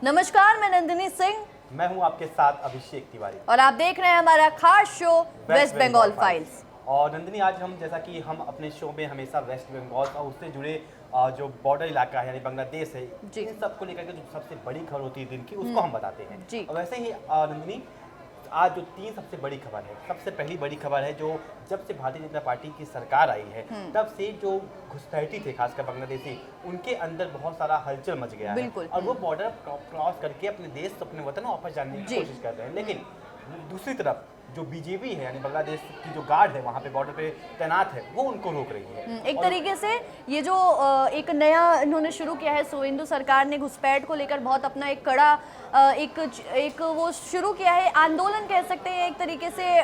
नमस्कार, मैं नंदिनी सिंह मैं हूं आपके साथ अभिषेक तिवारी और आप देख रहे हैं हमारा खास शो वेस्ट बंगाल फाइल्स। और नंदिनी, आज हम जैसा कि हम अपने शो में हमेशा वेस्ट बंगाल और उससे जुड़े जो बॉर्डर इलाका है यानी बांग्लादेश है, इन सब को लेकर के जो सबसे बड़ी खबर होती है दिन की, उसको हम बताते हैं जी। और वैसे ही नंदिनी, आज जो तीन सबसे बड़ी खबर है, सबसे पहली बड़ी खबर है जो जब से भारतीय जनता पार्टी की सरकार आई है तब से जो घुसपैठी थे खासकर बांग्लादेशी, उनके अंदर बहुत सारा हलचल मच गया है और वो बॉर्डर क्रॉस करके अपने देश अपने वतन वापस जाने की कोशिश कर रहे हैं। लेकिन दूसरी तरफ जो बीजेपी है यानी बांग्लादेश की जो गार्ड है वहाँ पे बॉर्डर पे तैनात है, वो उनको रोक रही है। एक तरीके से ये जो एक नया इन्होंने शुरू किया है, शुवेंदु सरकार ने घुसपैठ को लेकर बहुत अपना एक कड़ा एक वो शुरू किया है, आंदोलन कह सकते हैं, एक तरीके से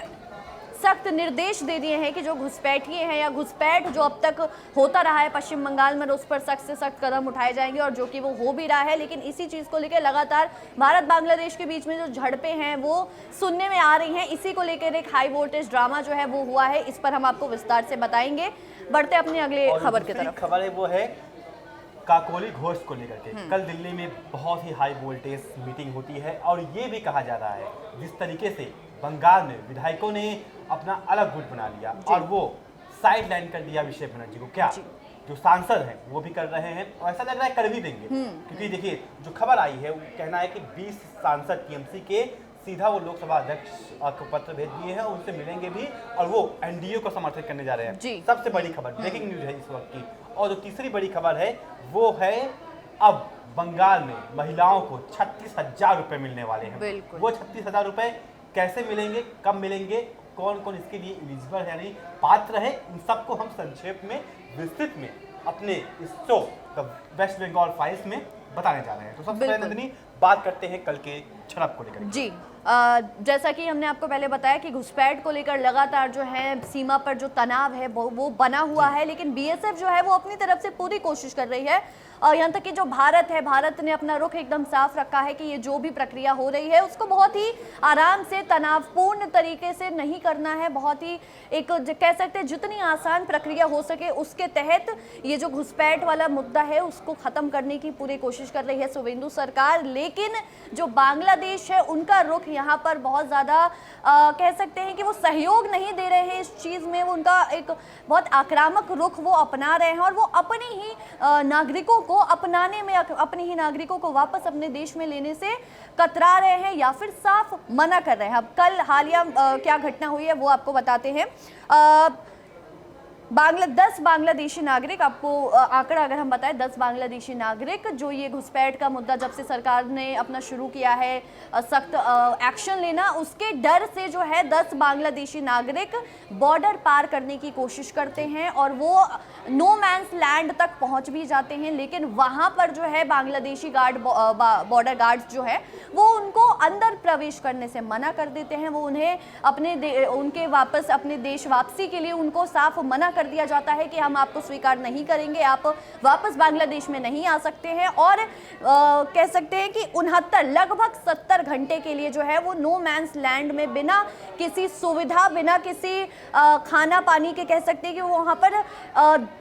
सख्त निर्देश दे दिए हैं कि जो घुसपैठिए हैं या घुसपैठ जो अब तक होता रहा है पश्चिम बंगाल में, उस पर सख्त से सख्त कदम उठाए जाएंगे और जो कि वो हो भी रहा है। लेकिन इसी चीज़ को लेकर लगातार भारत बांग्लादेश के बीच में जो झड़पें हैं वो सुनने में आ रही हैं। इसी को लेकर एक हाई वोल्टेज ड्रामा जो है वो हुआ है, इस पर हम आपको विस्तार से बताएंगे। बढ़ते अपनी अगले खबर की तरफ। खबर है वो है काकोली घोष को लेकर के। कल दिल्ली में बहुत ही हाई वोल्टेज मीटिंग होती है और ये भी कहा जा रहा है जिस तरीके से बंगाल में विधायकों ने अपना अलग गुट बना लिया और वो साइड लाइन कर दिया अभिषेक बनर्जी को, क्या जो सांसद हैं वो भी कर रहे हैं और ऐसा लग रहा है कर भी देंगे। क्योंकि देखिए जो खबर आई है वो कहना है कि 20 सांसद टीएमसी के सीधा वो लोकसभा अध्यक्ष को पत्र भेज दिए हैं और उनसे मिलेंगे भी और वो एनडीए को समर्थन करने जा रहे हैं। सबसे बड़ी खबर, ब्रेकिंग न्यूज है इस वक्त की। और जो तीसरी बड़ी खबर है वो है अब बंगाल में महिलाओं को 36,000 रुपए मिलने वाले हैं। वो 36,000 रुपए कैसे मिलेंगे, कब मिलेंगे, कौन कौन इसके लिए एलिजिबल है यानी पात्र है, इन सबको हम संक्षेप में विस्तृत में अपने इस शो वेस्ट बंगाल फाइल्स में बताने जा रहे हैं। तो सबसे पहले नंदिनी बात करते हैं कल के झड़प को लेकर। जी, जैसा कि हमने आपको पहले बताया कि घुसपैठ को लेकर लगातार जो है सीमा पर जो तनाव है वो बना हुआ है, लेकिन बीएसएफ जो है वो अपनी तरफ से पूरी कोशिश कर रही है। यहाँ तक कि जो भारत है, भारत ने अपना रुख एकदम साफ रखा है कि ये जो भी प्रक्रिया हो रही है उसको बहुत ही आराम से, तनावपूर्ण तरीके से नहीं करना है। बहुत ही एक कह सकते हैं जितनी आसान प्रक्रिया हो सके उसके तहत ये जो घुसपैठ वाला मुद्दा है उसको ख़त्म करने की पूरी कोशिश कर रही है शुवेंदु सरकार। लेकिन जो बांग्लादेश है उनका रुख यहाँ पर बहुत ज़्यादा कह सकते हैं कि वो सहयोग नहीं दे रहे हैं इस चीज़ में। वो उनका एक बहुत आक्रामक रुख वो अपना रहे हैं और वो अपने ही नागरिकों को अपनाने में, अपने ही नागरिकों को वापस अपने देश में लेने से कतरा रहे हैं या फिर साफ मना कर रहे हैं। अब कल हालिया क्या घटना हुई है वो आपको बताते हैं। 10 बांग्लादेशी नागरिक, आपको आंकड़ा अगर हम बताएं, 10 बांग्लादेशी नागरिक जो ये घुसपैठ का मुद्दा जब से सरकार ने अपना शुरू किया है सख्त एक्शन लेना, उसके डर से जो है 10 बांग्लादेशी नागरिक बॉर्डर पार करने की कोशिश करते हैं और वो नो मैंस लैंड तक पहुंच भी जाते हैं। लेकिन वहां पर जो है बांग्लादेशी गार्ड, बॉर्डर गार्ड्स जो है वो उनको अंदर प्रवेश करने से मना कर देते हैं। वो उन्हें उनके वापस अपने देश वापसी के लिए उनको साफ मना कर दिया जाता है कि हम आपको स्वीकार नहीं करेंगे, आप वापस बांग्लादेश में नहीं आ सकते हैं। और कह सकते हैं कि 69 लगभग 70 घंटे के लिए जो है वो नो मैंस लैंड में बिना किसी सुविधा, बिना किसी खाना पानी के, कह सकते हैं कि वो वहाँ पर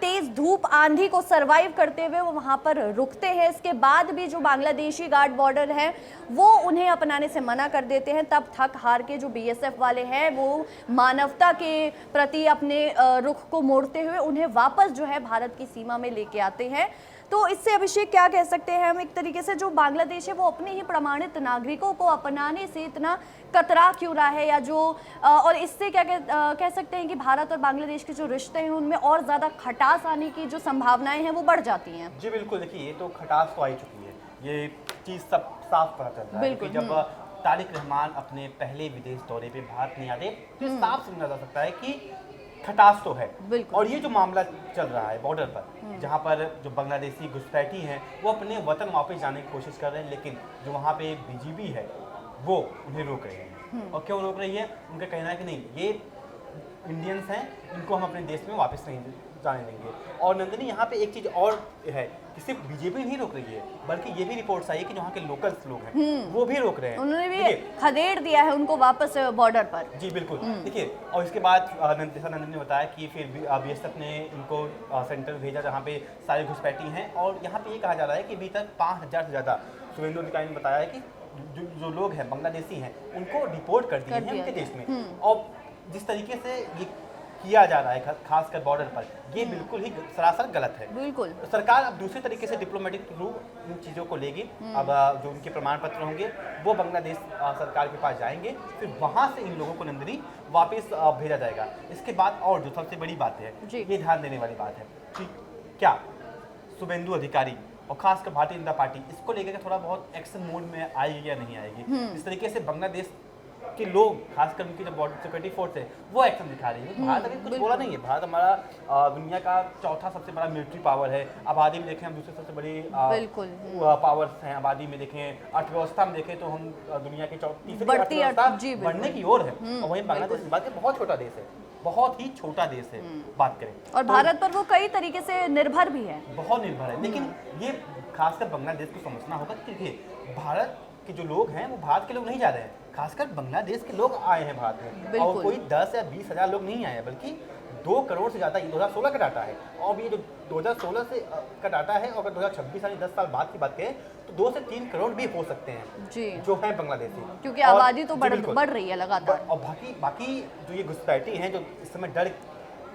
तेज धूप आंधी को सरवाइव करते हुए वो वहाँ पर रुकते हैं। इसके बाद भी जो बांग्लादेशी गार्ड बॉर्डर है वो उन्हें अपनाने से मना कर देते हैं। तब थक हार के जो बीएसएफ वाले हैं वो मानवता के प्रति अपने रुख को मोड़ते हुए उन्हें वापस जो है भारत की सीमा में लेके आते हैं। तो इससे अभिषेक क्या कह सकते हैं हम, एक तरीके से जो बांग्लादेश है वो अपने ही प्रमाणित नागरिकों को अपनाने से इतना कतरा क्यों रहा है, या जो और इससे क्या कह सकते हैं कि भारत और बांग्लादेश के जो रिश्ते हैं उनमें और ज़्यादा खटास आने की जो संभावनाएं हैं वो बढ़ जाती हैं। जी बिल्कुल, देखिए ये तो खटास तो आ ही चुकी है, ये चीज़ सब साफ पता चल रहा है कि जब तारिक रहमान अपने पहले विदेश दौरे पे भारत नहीं आते तो साफ समझा जा सकता है कि खटास तो है। और ये जो मामला चल रहा है बॉर्डर पर, जहाँ पर जो बांग्लादेशी घुसपैठी हैं वो अपने वतन वापस जाने की कोशिश कर रहे हैं, लेकिन जो वहाँ पे बीजेपी है वो उन्हें रोक रहे हैं। और क्यों रोक रही है? उनका कहना है कि नहीं, ये इंडियंस हैं, इनको हम अपने देश में वापस नहीं जाने देंगे। और नंदिनी, यहाँ पे एक चीज़ और है कि सिर्फ बीजेपी नहीं रोक रही है, बल्कि ये भी रिपोर्ट्स आई है कि वहाँ के लोकल्स लोग हैं वो भी रोक रहे हैं। उन्होंने भी खदेड़ दिया है उनको वापस बॉर्डर पर। जी बिल्कुल, देखिए, और इसके बाद नंदिनी ने बताया कि फिर बीएसएफ ने इनको सेंटर भेजा जहाँ पे सारे घुसपैठी हैं, और यहाँ पे ये कहा जा रहा है कि अभी तक 5,000 से ज़्यादा शुभेंदु अधिकारी ने बताया है कि जो लोग हैं बांग्लादेशी हैं उनको डिपोर्ट कर दिए हैं उनके देश में। और जिस तरीके से ये किया जा रहा है खासकर बॉर्डर पर, ये बिल्कुल ही सरासर गलत है। बिल्कुल सरकार अब दूसरे तरीके से डिप्लोमेटिक थ्रू इन चीज़ों को लेगी। अब जो उनके प्रमाण पत्र होंगे वो बांग्लादेश सरकार के पास जाएंगे, फिर वहाँ से इन लोगों को नंदनी वापस भेजा जाएगा। इसके बाद और जो सबसे बड़ी बात है, ये ध्यान देने वाली बात है कि क्या शुभेंदु अधिकारी और खासकर भारतीय जनता पार्टी इसको लेकर थोड़ा बहुत एक्शन मोड में आएगी या नहीं आएगी। इस तरीके से बांग्लादेश के लोग, खासकर उनकी जो बॉर्डर सिक्योरिटी फोर्स है वो एक्शन दिखा रही है। भारत अभी कुछ बोला नहीं है। भारत हमारा दुनिया का चौथा सबसे बड़ा मिलिट्री पावर है। आबादी में देखें हम दूसरे सबसे बड़ी पावर्स हैं। आबादी में देखें, अर्थव्यवस्था में देखें तो हम दुनिया की तीसरी अर्थव्यवस्था बढ़ने की ओर है। और वहीं बांग्लादेश बात के बहुत छोटा देश है, बहुत ही छोटा देश है बात करें। और भारत पर वो कई तरीके से निर्भर भी है, बहुत निर्भर है। लेकिन ये खासकर बांग्लादेश को समझना होगा कि देखिए भारत के जो लोग हैं वो भारत के लोग नहीं जा रहे हैं, खासकर बांग्लादेश के लोग आए हैं भारत में। और कोई 10 या 20 हज़ार लोग नहीं आए हैं, बल्कि 2 करोड़ से ज़्यादा। ये 2016 का डाटा है। और ये जो 2016 से का डाटा है, और अगर 2026 यानी 10 साल बाद की बात करें तो 2 से 3 करोड़ भी हो सकते हैं जी, जो है बांग्लादेशी, क्योंकि आबादी तो बढ़ रही है लगातार। और बाकी जो ये घुसपैठी हैं जो इस समय डर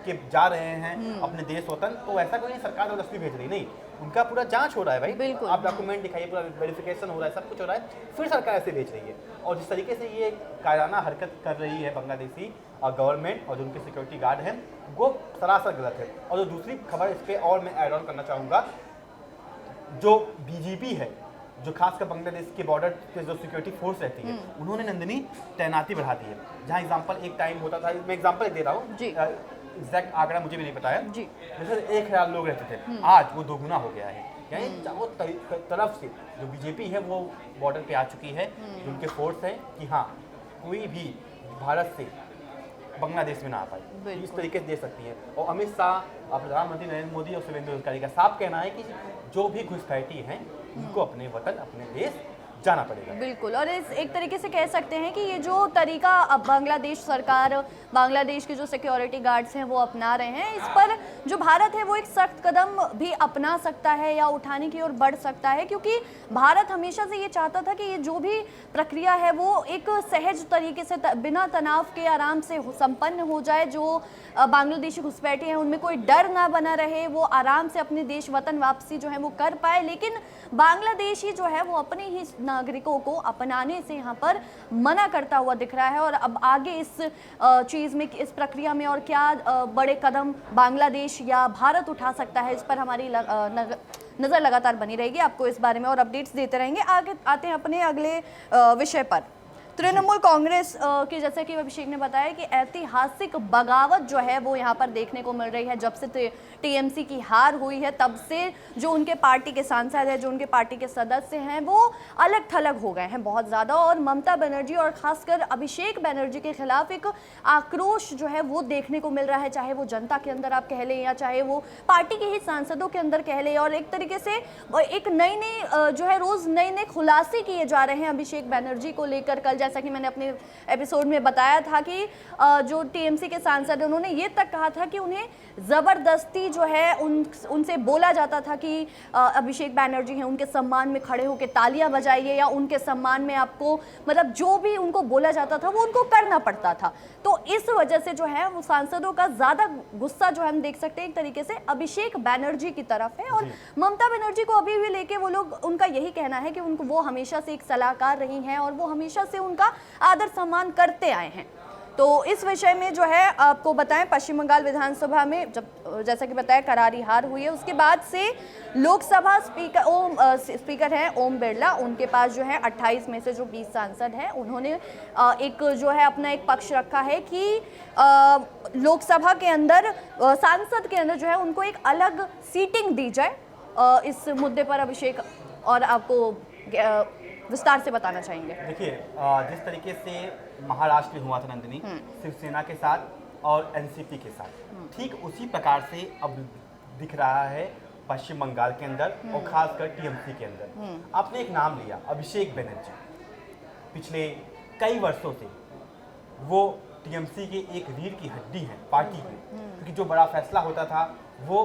के जा रहे हैं अपने देश वतन, तो ऐसा कोई नहीं सरकार जबरदस्ती भेज रही, नहीं, उनका पूरा जांच हो रहा है भाई। आप डॉक्यूमेंट दिखाइए, पूरा वेरिफिकेशन हो रहा है, सब कुछ हो रहा है, फिर सरकार ऐसे भेज रही है। और जिस तरीके से ये कायराना हरकत कर रही है बांग्लादेशी गवर्नमेंट और जो उनके सिक्योरिटी गार्ड हैं, वो सरासर गलत है। और जो दूसरी खबर इस पर और मैं ऐड ऑन करना चाहूँगा, जो बीजीपी है, जो खासकर बांग्लादेश के बॉर्डर पे जो सिक्योरिटी फोर्स रहती है, उन्होंने नंदनी तैनाती बढ़ा दी है। जहाँ एग्जाम्पल एक टाइम होता था, मैं एग्जाम्पल दे रहा हूँ, एग्जैक्ट आंकड़ा मुझे भी नहीं पता है, जैसे 1000 लोग रहते थे, आज वो 2 गुना हो गया है। यानी चारों तरफ से जो बीजेपी है वो बॉर्डर पे आ चुकी है, जो उनके फोर्स हैं कि हाँ कोई भी भारत से बांग्लादेश में ना आ पाए, इस तरीके से दे सकती है। और अमित शाह, प्रधानमंत्री नरेंद्र मोदी और शुभेंदु अधिकारी का साफ कहना है कि जो भी घुसपैठी हैं उनको अपने वतन, अपने देश जाना पड़ेगा। बिल्कुल। और इस एक तरीके से कह सकते हैं कि ये जो तरीका अब बांग्लादेश सरकार, बांग्लादेश के जो सिक्योरिटी गार्ड्स हैं वो अपना रहे हैं, इस पर जो भारत है वो एक सख्त कदम भी अपना सकता है या उठाने की ओर बढ़ सकता है, क्योंकि भारत हमेशा से ये चाहता था कि ये जो भी प्रक्रिया है वो एक सहज तरीके से बिना तनाव के आराम से संपन्न हो जाए। जो बांग्लादेशी घुसपैठे हैं उनमें कोई डर ना बना रहे, वो आराम से अपने देश वतन वापसी जो है वो कर पाए। लेकिन बांग्लादेशी जो है वो अपने ही नागरिकों को अपनाने से यहाँ पर मना करता हुआ दिख रहा है। और अब आगे इस चीज़ में, इस प्रक्रिया में और क्या बड़े कदम बांग्लादेश या भारत उठा सकता है, इस पर हमारी नज़र लगातार बनी रहेगी। आपको इस बारे में और अपडेट्स देते रहेंगे। आगे आते हैं अपने अगले विषय पर। तृणमूल कांग्रेस की, जैसे कि अभिषेक ने बताया कि ऐतिहासिक बगावत जो है वो यहाँ पर देखने को मिल रही है। जब से टीएमसी की हार हुई है तब से जो उनके पार्टी के सांसद हैं, जो उनके पार्टी के सदस्य हैं, वो अलग थलग हो गए हैं बहुत ज़्यादा। और ममता बनर्जी और खासकर अभिषेक बनर्जी के खिलाफ एक आक्रोश जो है वो देखने को मिल रहा है, चाहे वो जनता के अंदर आप कह लें या चाहे वो पार्टी के ही सांसदों के अंदर कह लें। और एक तरीके से एक नई जो है रोज़ नए खुलासे किए जा रहे हैं अभिषेक बनर्जी को लेकर। कल जैसा कि मैंने अपने एपिसोड में बताया था कि जो टीएमसी के सांसद हैं उन्होंने ये तक कहा था कि उन्हें ज़बरदस्ती जो है उनसे बोला जाता था कि अभिषेक बनर्जी हैं, उनके सम्मान में खड़े होकर तालियां बजाइए, या उनके सम्मान में आपको मतलब जो भी उनको बोला जाता था वो उनको करना पड़ता था। तो इस वजह से जो है वो सांसदों का ज़्यादा गुस्सा जो है हम देख सकते हैं एक तरीके से अभिषेक बनर्जी की तरफ है। और ममता बनर्जी को अभी भी लेके वो लोग, उनका यही कहना है कि उनको वो हमेशा से एक सलाहकार रही हैं और वो हमेशा से उनका आदर सम्मान करते आए हैं। तो इस विषय में जो है आपको बताएं, पश्चिम बंगाल विधानसभा में जब जैसा कि बताया करारी हार हुई है, उसके बाद से लोकसभा स्पीकर हैं ओम बिरला, उनके पास जो है 28 में से जो 20 सांसद हैं उन्होंने एक जो है अपना एक पक्ष रखा है कि लोकसभा के अंदर सांसद के अंदर जो है उनको एक अलग सीटिंग दी जाए। इस मुद्दे पर अभिषेक और आपको विस्तार से बताना चाहेंगे। देखिए, जिस तरीके से महाराष्ट्र में हुआ था नंदिनी, शिवसेना के साथ और एनसीपी के साथ, ठीक उसी प्रकार से अब दिख रहा है पश्चिम बंगाल के अंदर और खासकर टीएमसी के अंदर। आपने एक नाम लिया, अभिषेक बनर्जी। पिछले कई वर्षों से वो टीएमसी के एक रीढ़ की हड्डी है पार्टी की, क्योंकि जो बड़ा फैसला होता था वो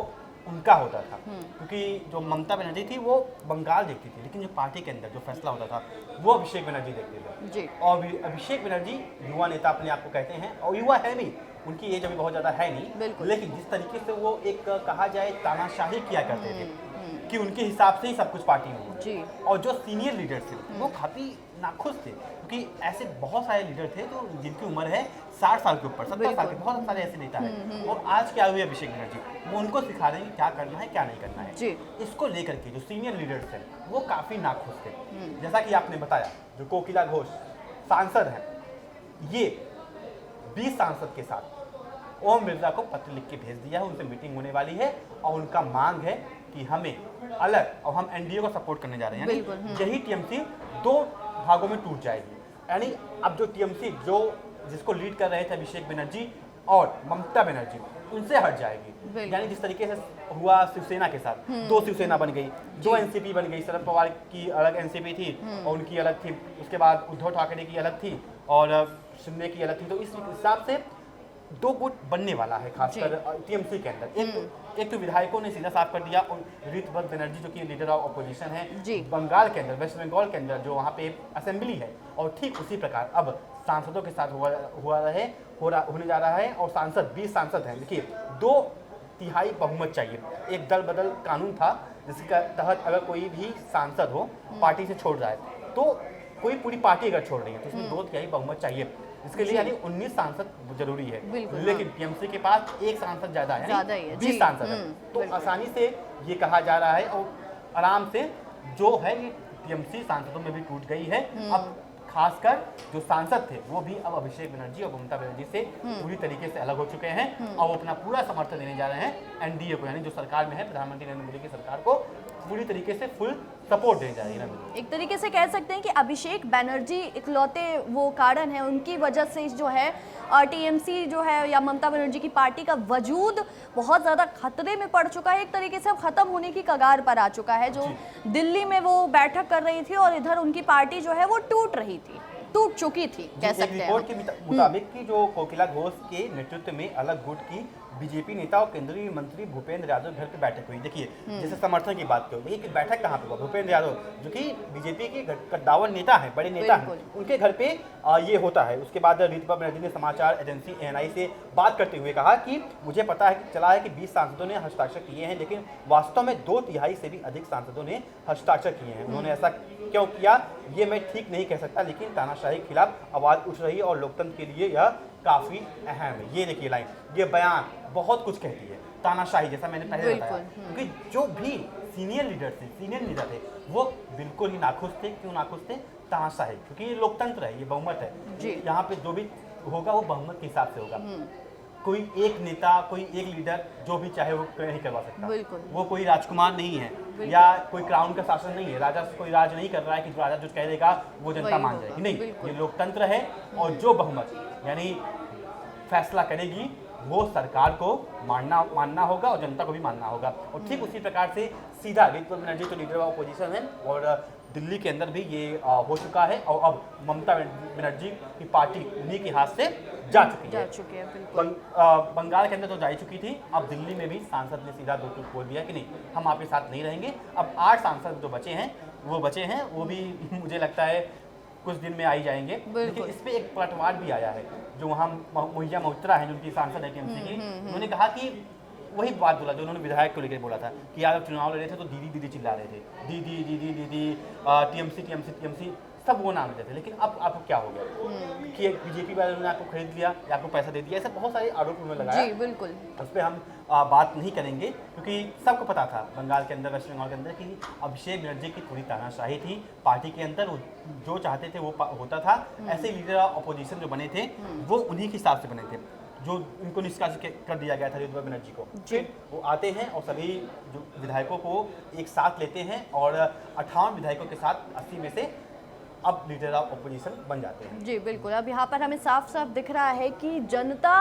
उनका होता था, क्योंकि जो ममता बनर्जी थी वो बंगाल देखती थी, लेकिन जो पार्टी के अंदर जो फैसला होता था वो अभिषेक बनर्जी देखते थे जी। और अभिषेक बनर्जी युवा नेता अपने आप को कहते हैं, और युवा है भी, उनकी एज अभी बहुत ज़्यादा है नहीं, लेकिन जिस तरीके से वो एक कहा जाए तानाशाही किया करते थे कि उनके हिसाब से ही सब कुछ पार्टी में हुआ। जी। और जो सीनियर लीडर थे वो काफ़ी नाखुश थे, क्योंकि ऐसे बहुत सारे लीडर थे जो जिनकी उम्र है 60 साल के ऊपर, 70 साल के, बहुत सारे ऐसे नेता हैं, और आज क्या हुए अभिषेक बनर्जी, वो उनको सिखा रहे हैं कि क्या करना है क्या नहीं करना है। जी। इसको लेकर के जो सीनियर लीडर्स हैं वो काफ़ी नाखुश थे। जैसा कि आपने बताया, जो कोकिला घोष सांसद हैं, ये 20 सांसद के साथ ओम बिरला को पत्र लिख के भेज दिया है, उनसे मीटिंग होने वाली है और उनका मांग है कि हमें अलग, और हम एनडीए को सपोर्ट करने जा रहे हैं, यानी यही टीएमसी 2 भागों में टूट जाएगी। यानी अब जो टीएमसी जो जिसको लीड कर रहे थे अभिषेक बनर्जी और ममता बनर्जी, उनसे हट जाएगी। यानी जिस तरीके से हुआ शिवसेना के साथ, 2 शिवसेना बन गई, 2 एनसीपी बन गई, शरद पवार की अलग एनसीपी थी और उनकी अलग थी, उसके बाद उद्धव ठाकरे की अलग थी और शिंदे की अलग थी। तो इस हिसाब से 2 गुट बनने वाला है, खासकर टीएमसी के अंदर। एक तो विधायकों ने सीधा साफ कर दिया, और रीतभर बनर्जी जो कि लीडर ऑफ अपोजिशन है बंगाल के अंदर, वेस्ट बंगाल के अंदर जो वहाँ पे असेंबली है, और ठीक उसी प्रकार अब सांसदों के साथ होने जा रहा है। और सांसद 20 सांसद हैं। देखिए, 2/3 बहुमत चाहिए। एक दल बदल कानून था जिसके तहत अगर कोई भी सांसद हो पार्टी से छोड़ जाए, तो कोई पूरी पार्टी अगर छोड़ रही है तो उसमें 2/3 बहुमत चाहिए। इसके लिए यानी 19 सांसद जरूरी है, लेकिन टीएमसी के पास एक सांसद ज्यादा है, 20 सांसद है, तो आसानी से ये कहा जा रहा है, और आराम से जो है ये टीएमसी सांसदों में भी टूट गई है। अब खासकर जो सांसद थे वो भी अब अभिषेक बनर्जी और ममता बनर्जी से पूरी तरीके से अलग हो चुके हैं, और वो अपना पूरा समर्थन देने जा रहे हैं एनडीए को, यानी जो सरकार में है प्रधानमंत्री नरेंद्र मोदी की सरकार को पूरी तरीके से फुल सपोर्ट देने जा रही है। एक तरीके से कह सकते हैं कि अभिषेक बनर्जी इकलौते वो कारण है, उनकी वजह से जो है टीएमसी जो है या ममता बनर्जी की पार्टी का वजूद बहुत ज़्यादा खतरे में पड़ चुका है, एक तरीके से अब खत्म होने की कगार पर आ चुका है। जो दिल्ली में वो बैठक कर रही थी और इधर उनकी पार्टी जो है वो टूट चुकी थी, कह सकते हैं। रिपोर्ट के मुताबिक कि जो कोकिला घोष के नेतृत्व में अलग गुट की बीजेपी नेता और केंद्रीय मंत्री भूपेंद्र यादव घर पे बैठक हुई। देखिए, जैसे समर्थन की बात करो, देखिए कि बैठक कहाँ पे हुआ, भूपेंद्र यादव जो कि बीजेपी के कद्दावर नेता हैं, बड़े नेता हैं, उनके घर पे ये होता है। उसके बाद रीतभर बनर्जी ने समाचार एजेंसी एएनआई से बात करते हुए कहा कि मुझे पता चला है कि 20 सांसदों ने हस्ताक्षर किए हैं, लेकिन वास्तव में 2/3 से भी अधिक सांसदों ने हस्ताक्षर किए हैं। उन्होंने ऐसा क्यों किया ये मैं ठीक नहीं कह सकता, लेकिन तानाशाही के खिलाफ आवाज़ उठ रही है और लोकतंत्र के लिए यह काफ़ी अहम है। ये देखिए लाइन, ये बयान बहुत कुछ कहती है। तानाशाही, जैसा मैंने पहले बताया, क्योंकि जो भी सीनियर लीडर थे, सीनियर नेता थे, वो बिल्कुल ही नाखुश थे। क्यों नाखुश थे? तानाशाही, क्योंकि ये लोकतंत्र है, ये बहुमत है, यहाँ पे जो भी होगा वो बहुमत के हिसाब से होगा। कोई एक नेता, कोई एक लीडर जो भी चाहे वो नहीं करवा सकता। वो कोई राजकुमार नहीं है या कोई क्राउन का शासन नहीं है, राजा कोई राज नहीं कर रहा है कि जो राजा जो कह देगा वो जनता मान जाएगी, नहीं। ये लोकतंत्र है, और जो बहुमत यानी फैसला करेगी वो सरकार को मानना होगा और जनता को भी मानना होगा। और ठीक उसी प्रकार से सीधा रीतभर बनर्जी तो लीडर ऑफ अपोजिशन है, और दिल्ली के अंदर भी ये हो चुका है, और अब ममता बनर्जी की पार्टी उन्हीं के हाथ से जा चुकी है। बंगाल के अंदर तो जा ही चुकी थी, अब दिल्ली में भी सांसद ने सीधा 2 टूक बोल दिया कि नहीं, हम आपके साथ नहीं रहेंगे। अब 8 सांसद जो बचे हैं वो भी मुझे लगता है कुछ दिन में आ ही जाएंगे। लेकिन इस पे एक पलटवार भी आया है, जो वहाँ मोहिया मोहित्रा है, जो उनकी सांसद है टीएमसी की, उन्होंने कहा कि वही बात बोला जो उन्होंने विधायक को लेकर बोला था कि यार चुनाव लड़ रहे थे तो दीदी दीदी चिल्ला रहे थे, दीदी दीदी दीदी, टीएमसी टीएमसी टीएमसी, सब वो नाम लेते थे। लेकिन अब आपको क्या हो गया कि बीजेपी वालों ने आपको खरीद लिया या आपको पैसा दे दिया, ऐसे बहुत सारे आरोप उन्होंने लगाया। जी बिल्कुल, उस पर हम बात नहीं करेंगे, क्योंकि सबको पता था बंगाल के अंदर, वेस्ट बंगाल के अंदर, कि अभिषेक बनर्जी की पूरी तानाशाही थी पार्टी के अंदर। वो जो चाहते थे वो होता था। ऐसे लीडर ऑफ अपोजिशन जो बने थे वो उन्हीं के हिसाब से बने थे, जो इनको निष्कासित कर दिया गया था रीतभर बनर्जी को। वो आते हैं और सभी जो विधायकों को एक साथ लेते हैं, और 58 विधायकों के साथ 80 में से अब लीडर ऑफ अपोजिशन बन जाते हैं। जी बिल्कुल, अब यहाँ पर हमें साफ साफ दिख रहा है कि जनता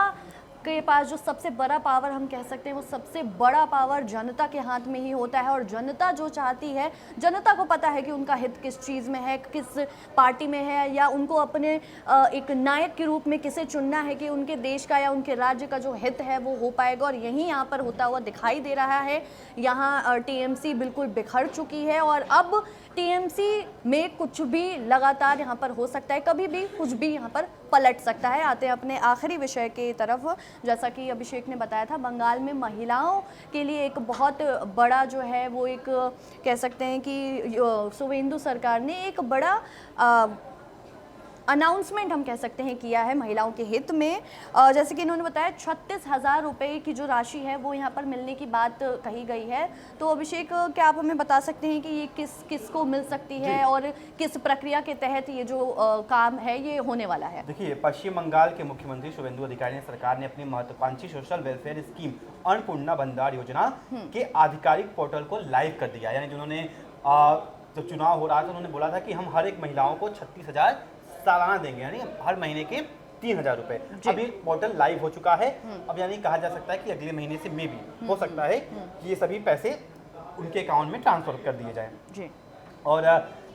के पास जो सबसे बड़ा पावर हम कह सकते हैं, वो सबसे बड़ा पावर जनता के हाथ में ही होता है। और जनता जो चाहती है, जनता को पता है कि उनका हित किस चीज़ में है, किस पार्टी में है, या उनको अपने एक नायक के रूप में किसे चुनना है कि उनके देश का या उनके राज्य का जो हित है वो हो पाएगा। और यही यहाँ पर होता हुआ दिखाई दे रहा है। यहाँ टीएमसी बिल्कुल बिखर चुकी है और अब टीएमसी में कुछ भी लगातार यहाँ पर हो सकता है, कभी भी कुछ भी यहाँ पर पलट सकता है। आते हैं अपने आखिरी विषय की तरफ। जैसा कि अभिषेक ने बताया था, बंगाल में महिलाओं के लिए एक बहुत बड़ा जो है वो एक कह सकते हैं कि शुभेंदु सरकार ने एक बड़ा अनाउंसमेंट हम कह सकते हैं किया है महिलाओं के हित में। जैसे कि इन्होंने बताया 36,000 रुपये की जो राशि है वो यहाँ पर मिलने की बात कही गई है। तो अभिषेक, क्या आप हमें बता सकते हैं कि ये किसको मिल सकती है और किस प्रक्रिया के तहत ये जो काम है ये होने वाला है? देखिए, पश्चिम बंगाल के मुख्यमंत्री शुभेंदु अधिकारी ने सरकार ने अपनी महत्वाकांक्षी सोशल वेलफेयर स्कीम अन्नपूर्णा भंडार योजना के आधिकारिक पोर्टल को लाइव कर दिया। यानी जिन्होंने जब चुनाव हो रहा था उन्होंने बोला था कि हम हर एक महिलाओं को 36,000 सालाना देंगे, यानी हर महीने के 3,000 रुपए। अब ये पोर्टल लाइव हो चुका है। अब यानी कहा जा सकता है कि अगले महीने से मे भी हो सकता है कि ये सभी पैसे उनके अकाउंट में ट्रांसफर कर दिए जाएं। और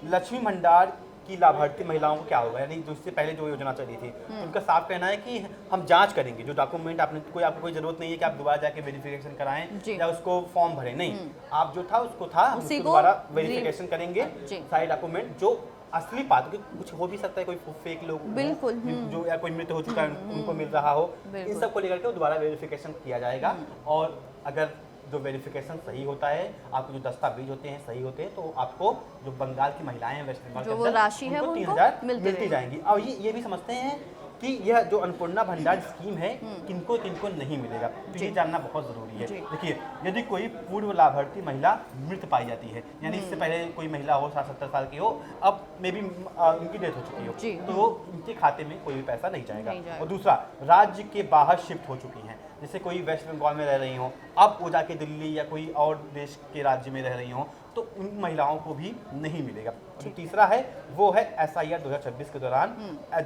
लक्ष्मी भंडार की लाभार्थी महिलाओं को क्या होगा, यानी जो इससे पहले जो योजना चली थी उनका साफ कहना है कि हम जांच करेंगे, जो डॉक्यूमेंट आपको कोई जरूरत नहीं है कि आप दोबारा जाके वेरिफिकेशन कराएं या उसको फॉर्म भरें, नहीं, आप जो था उसको दोबारा वेरिफिकेशन करेंगे। सारे डॉक्यूमेंट जो असली बात, कुछ हो भी सकता है, कोई फेक लोग बिल्कुल जो या कोई मृत हो चुका है उनको मिल रहा हो, इन सब को लेकर के दोबारा वेरिफिकेशन किया जाएगा। और अगर जो वेरिफिकेशन सही होता है, आपके जो दस्तावेज होते हैं सही होते हैं, तो आपको जो बंगाल की महिलाएं हैं वेस्ट बंगाल जो वो राशि है वो 3,000 मिलती जाएंगी। और ये भी समझते हैं कि यह जो अन्नपूर्णा भंडार स्कीम है किनको किनको नहीं मिलेगा, तो ये जानना बहुत जरूरी है। देखिए, यदि कोई पूर्व लाभार्थी महिला मृत पाई जाती है, यानी इससे पहले कोई महिला हो 60-70 साल की हो, अब मे बी उनकी डेथ हो चुकी हो, तो वो उनके खाते में कोई भी पैसा नहीं जाएगा। और दूसरा, राज्य के बाहर शिफ्ट हो चुकी हैं, जैसे कोई वेस्ट बंगाल में रह रही हो, अब वो जाके दिल्ली या कोई और देश के राज्य में रह रही हो, तो उन महिलाओं को भी नहीं मिलेगा। जो तीसरा है वो है SIR 2026 के दौरान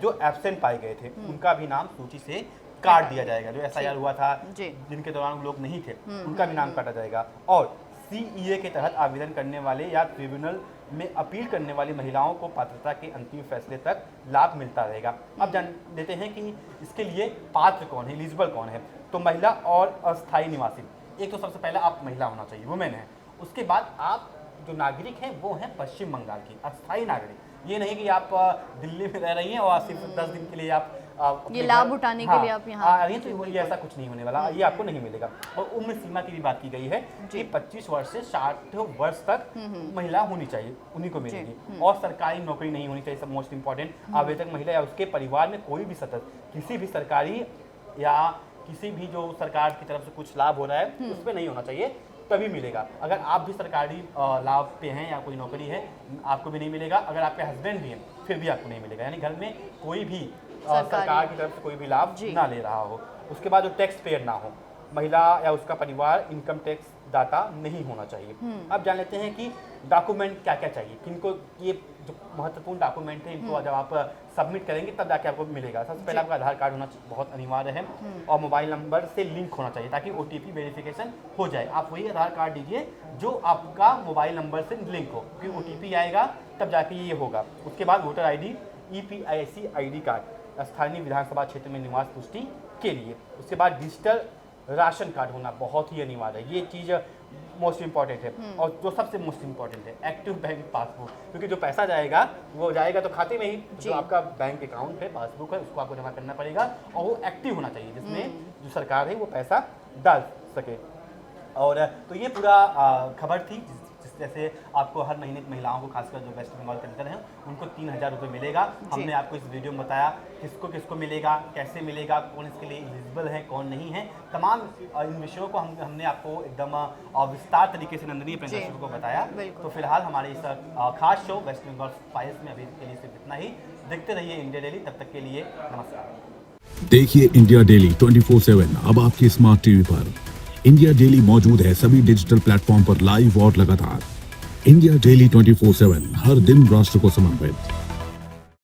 जो एब्सेंट पाए गए थे उनका भी नाम सूची से काट दिया जाएगा। जो SIR हुआ था जिनके दौरान लोग नहीं थे उनका भी नाम काटा जाएगा। और CEA के तहत आवेदन करने वाले या ट्रिब्यूनल में अपील करने वाली महिलाओं को पात्रता के अंतिम फैसले तक लाभ मिलता रहेगा। अब जान लेते हैं कि इसके लिए पात्र कौन है, एलिजिबल कौन है। तो महिला और अस्थायी निवासी, एक तो सबसे पहले आप महिला होना चाहिए, वुमेन है। उसके बाद आप जो नागरिक हैं वो हैं पश्चिम बंगाल की अस्थायी नागरिक। ये नहीं कि आप दिल्ली में रह रही हैं और सिर्फ 10 दिन के लिए आप ये लाभ उठाने के लिए आप यहाँ आ रही हैं, तो ये ऐसा कुछ नहीं होने वाला, ये आपको नहीं मिलेगा। और उम्र सीमा की भी बात की गई है कि 25 वर्ष से 60 वर्ष तक महिला होनी चाहिए, उन्हीं को मिलेगी। और सरकारी नौकरी नहीं होनी चाहिए, सब मोस्ट इंपॉर्टेंट। आवेदक महिला या उसके परिवार में कोई भी सदस्य किसी भी सरकारी या किसी भी जो सरकार की तरफ से कुछ लाभ हो रहा है उसमें नहीं होना चाहिए, तभी मिलेगा। अगर आप भी सरकारी लाभ पे हैं या कोई नौकरी है, आपको भी नहीं मिलेगा। अगर आपके हस्बैंड भी हैं फिर भी आपको नहीं मिलेगा, यानी घर में कोई भी सरकार की तरफ से कोई भी लाभ ना ले रहा हो। उसके बाद जो टैक्स पेयर ना हो, महिला या उसका परिवार इनकम टैक्स दाता नहीं होना चाहिए। अब जान लेते हैं कि डॉक्यूमेंट क्या क्या चाहिए, किनको ये जो महत्वपूर्ण डॉक्यूमेंट है इनको जब आप सबमिट करेंगे तब जाके आपको मिलेगा। सबसे पहले आपका आधार कार्ड होना बहुत अनिवार्य है और मोबाइल नंबर से लिंक होना चाहिए ताकि OTP वेरिफिकेशन हो जाए। आप वही आधार कार्ड दीजिए जो आपका मोबाइल नंबर से लिंक हो, क्योंकि OTP आएगा तब जाके ये होगा। उसके बाद voter ID, EPIC ID card स्थानीय विधानसभा क्षेत्र में निवास पुष्टि के लिए। उसके बाद डिजिटल राशन कार्ड होना बहुत ही अनिवार्य है, ये चीज़ मोस्ट इंपॉर्टेंट है। और जो सबसे मोस्ट इंपॉर्टेंट है एक्टिव बैंक पासबुक, क्योंकि जो पैसा जाएगा वो जाएगा तो खाते में ही, जो आपका बैंक अकाउंट है, पासबुक है, उसको आपको जमा करना पड़ेगा और वो एक्टिव होना चाहिए जिसमें जो सरकार है वो पैसा डाल सके। और तो ये पूरा खबर थी, जैसे आपको हर महीने महिलाओं को खासकर जो वेस्ट बंगाल के अंदर हैं उनको 3,000 रुपये मिलेगा। हमने आपको इस वीडियो में बताया किसको किसको मिलेगा, कैसे मिलेगा, कौन इसके लिए एलिजिबल है, कौन नहीं है। तमाम इन विषयों को हमने आपको एकदम विस्तार तरीके से नंदनी अपने दर्शकों को बताया। तो फिलहाल हमारे इस खास शो वेस्ट बंगाल फाइल्स में अभी के लिए सिर्फ इतना ही। देखते रहिए इंडिया डेली, तब तक के लिए नमस्कार। देखिए इंडिया डेली 24/7 अब आपकी स्मार्ट टीवी पर। इंडिया डेली मौजूद है सभी डिजिटल प्लेटफॉर्म पर लाइव और लगातार। इंडिया डेली 24/7 हर दिन राष्ट्र को समर्पित।